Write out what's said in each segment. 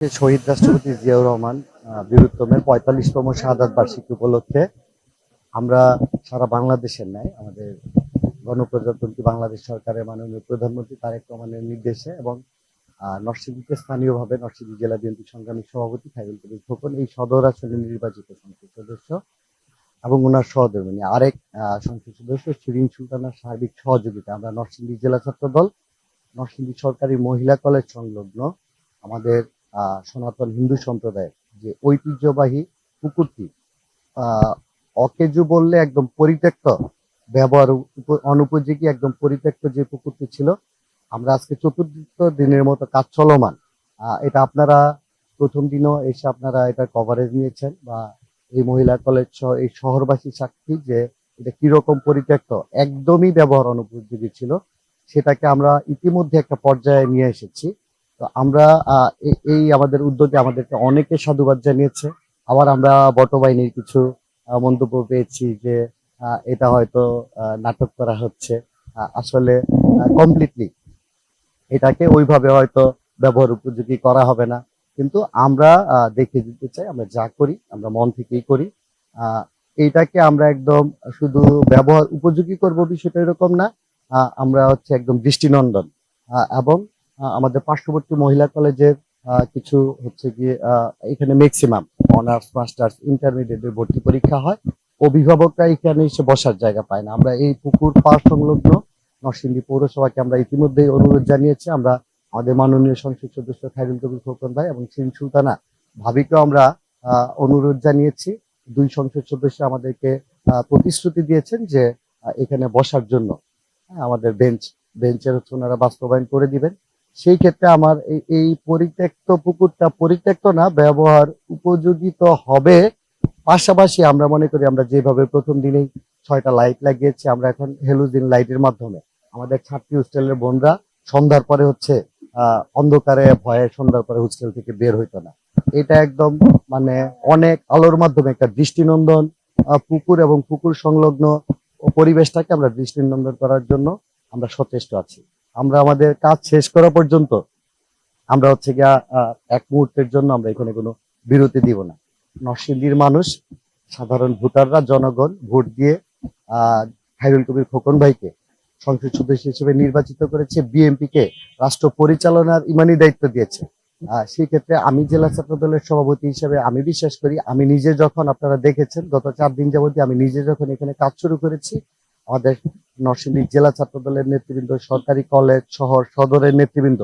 শহীদ রাষ্ট্রপতি জিয়াউর রহমান বীরুত্তমের ৪৫তম শাহাদাত বার্ষিকী উপলক্ষে আমরা সারা বাংলাদেশের ন্যায় আমাদের গণপ্রজাতন্ত্রী বাংলাদেশ সরকারের মাননীয় প্রধানমন্ত্রী তারেক রহমানের নির্দেশে এবং নরসিংদীতে স্থানীয়ভাবে নরসিংদী জেলা বিএনপি সংগ্রামী সভাপতি খায়রুল কবির খোকন এই সদর আসনে নির্বাচিত সংসদ সদস্য এবং ওনার সহধর্মিণী আরেক সংসদ সদস্য শিরিন সুলতানার সার্বিক সহযোগিতা আমরা নরসিংদী জেলা ছাত্র দল নরসিংদী সরকারি মহিলা কলেজ সংলগ্ন আমাদের সনাতন হিন্দু সম্প্রদায়ের যে ঐতিহ্যবাহী পুকুরটি অকেজু বললে একদম পরিত্যক্ত, ব্যবহার অনুপযোগী একদম পরিত্যক্ত যে পুকুরটি ছিল, আমরা আজকে চতুর্থ দিনের মতো কাজ চলমান। এটা আপনারা প্রথম দিনও এসে আপনারা এটা কভারেজ নিয়েছেন বা এই মহিলা কলেজ এই শহরবাসী সাক্ষী যে এটা কিরকম পরিত্যক্ত, একদমই ব্যবহার অনুপযোগী ছিল। সেটাকে আমরা ইতিমধ্যে একটা পর্যায়ে নিয়ে এসেছি। তো আমরা এই আমাদের উদ্যোগে আমাদেরকে অনেকে সাধুবাদ জানিয়েছে। আবার আমরা বটবাহিনীর কিছু মন্তব্য পেয়েছি যে এটা হয়তো নাটক করা হচ্ছে। আসলে কমপ্লিটলি এটাকে ওইভাবে হয়তো ব্যবহার উপযোগী করা হবে না, কিন্তু আমরা দেখিয়ে দিতে চাই আমরা যা করি আমরা মন থেকেই করি। এইটাকে আমরা একদম শুধু ব্যবহার উপযোগী করব বিষয়টা এরকম না, আমরা হচ্ছে একদম দৃষ্টিনন্দন। এবং আমাদের পার্শ্ববর্তী মহিলা কলেজের কিছু হচ্ছে গিয়ে এখানে ম্যাক্সিমাম অনার্স মাস্টার্স ইন্টারমিডিয়েটের ভর্তি পরীক্ষা হয়, অভিভাবকরা এখানে এসে বসার জায়গা পায় না। আমরা এই পুকুর পাড় সংলগ্ন নরসিংদী পৌরসভাকে আমরা ইতিমধ্যেই অনুরোধ জানিয়েছি। আমরা আমাদের মাননীয় সংসদ সদস্য খায়রুল কবির খোকন ভাই এবং শিরিন সুলতানা ভাবিকেও আমরা অনুরোধ জানিয়েছি। দুই সংসদ সদস্য আমাদেরকে প্রতিশ্রুতি দিয়েছেন যে এখানে বসার জন্য আমাদের বেঞ্চের হচ্ছে ওনারা বাস্তবায়ন করে দিবেন। সেই ক্ষেত্রে আমার এই পরিত্যক্ত পুকুরটা পরিত্যক্ত না, ব্যবহার উপযোগী তো হবে। পাশাপাশি আমরা মনে করি আমরা যেভাবে প্রথম দিনেই 6টা লাইট লাগিয়েছি, আমরা এখন হেলোজিন লাইটের মাধ্যমে আমাদের ছাত্রী হোস্টেলের বোনরা সন্ধ্যার পরে হচ্ছে অন্ধকারে ভয়ে সন্ধ্যার পরে হোস্টেল থেকে বের হইতো না। এটা একদম মানে অনেক আলোর মাধ্যমে একটা দৃষ্টিনন্দন পুকুর এবং পুকুর সংলগ্ন পরিবেশটাকে আমরা দৃষ্টিনন্দন করার জন্য আমরা সচেষ্ট আছি। আমরা আমাদের কাজ শেষ করা পর্যন্ত আমরা হচ্ছে গিয়া এক মুহূর্তের জন্য আমরা এখানে কোনো বিরতি দিব না। নরসিংদীর মানুষ, সাধারণ ভোটাররা, জনগণ ভোট দিয়ে খায়রুল কবির খোকন ভাইকে সংসদ সদস্য হিসেবে নির্বাচিত করেছে, বিএনপিকে রাষ্ট্র পরিচালনার ইমানি দায়িত্ব দিয়েছে। সেই ক্ষেত্রে আমি জেলা ছাত্র দলের সভাপতি হিসেবে আমি বিশ্বাস করি, আমি নিজে যখন আপনারা দেখেছেন গত 4 দিন যাবত আমি নিজে যখন এখানে কাজ শুরু করেছি, আমাদের নরসিংদী জেলা ছাত্র দলের নেতৃবৃন্দ, সরকারি কলেজ শহর সদরের নেতৃবৃন্দ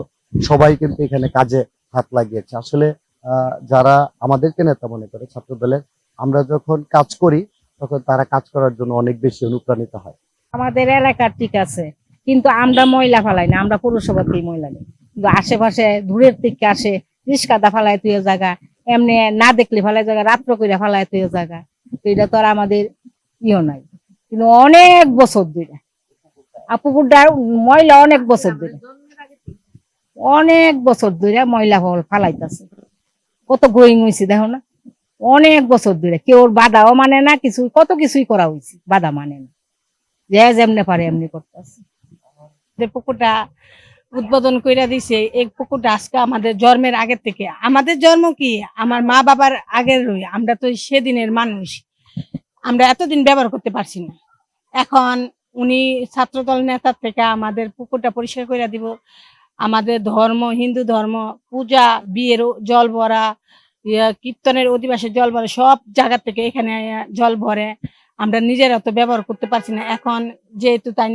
সবাই কিন্তু এখানে কাজে হাত লাগিয়েছে। আসলে যারা আমাদেরকে নেতা মনে করে ছাত্র দলের, আমরা যখন কাজ করি তখন তারা কাজ করার জন্য অনেক বেশি অনুপ্রাণিত হয়। আমাদের এলাকার ঠিক আছে, কিন্তু আমরা ময়লা ফালাই না, আমরা পৌরসভাতেই ময়লা নেই। কিন্তু আশেপাশে দূরের থেকে আসে রিস্কাদা ফালায় তুই জায়গা, এমনি না দেখলে ফালাই জায়গা, রাত্র করে ফালায় তুই জায়গা। তো এটা তো আর আমাদের ইয়ে নাই, কিন্তু অনেক বছর ধরে পুকুরটা ময়লা অনেক বছর ধরে ময়লা ফালাইতেছে। কত গ্রোয়িং হয়েছে দেখো না, অনেক বছর ধরে কেউ বাধাও মানে না, কিছু কত কিছুই করা হয়েছে, বাধা মানে না, যে যেমনি পারে এমনি করতেছে। পুকুরটা উদ্বোধন করে দিছে, এই পুকুরটা আজকে আমাদের জন্মের আগের থেকে, আমাদের জন্ম কি আমার মা বাবার আগের, আমরা তো সেদিনের মানুষ, আমরা এতদিন ব্যবহার করতে পারছি না। এখন উনি ছাত্রদল নেতার থেকে আমাদের পুকুরটা পরিষ্কার করে দিব। আমাদের ধর্ম হিন্দু ধর্ম, পূজা বিয়ের জল ভরা, কীর্তনের অধিবাসের জল ভরে, সব জায়গা থেকে এখানে জল ভরে। আমরা নিজেরা তো ব্যবহার করতে পারছি না, এখন যেহেতু তাই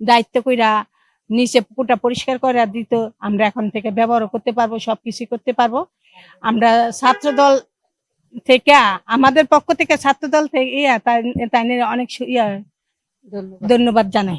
দায়িত্ব কইরা নিচে পুকুরটা পরিষ্কার করে দিত, আমরা এখন থেকে ব্যবহার করতে পারবো, সবকিছু করতে পারবো। আমরা ছাত্রদল থেকে, আমাদের পক্ষ থেকে ছাত্রদল থেকে তাই অনেক ধন্যবাদ জানাই।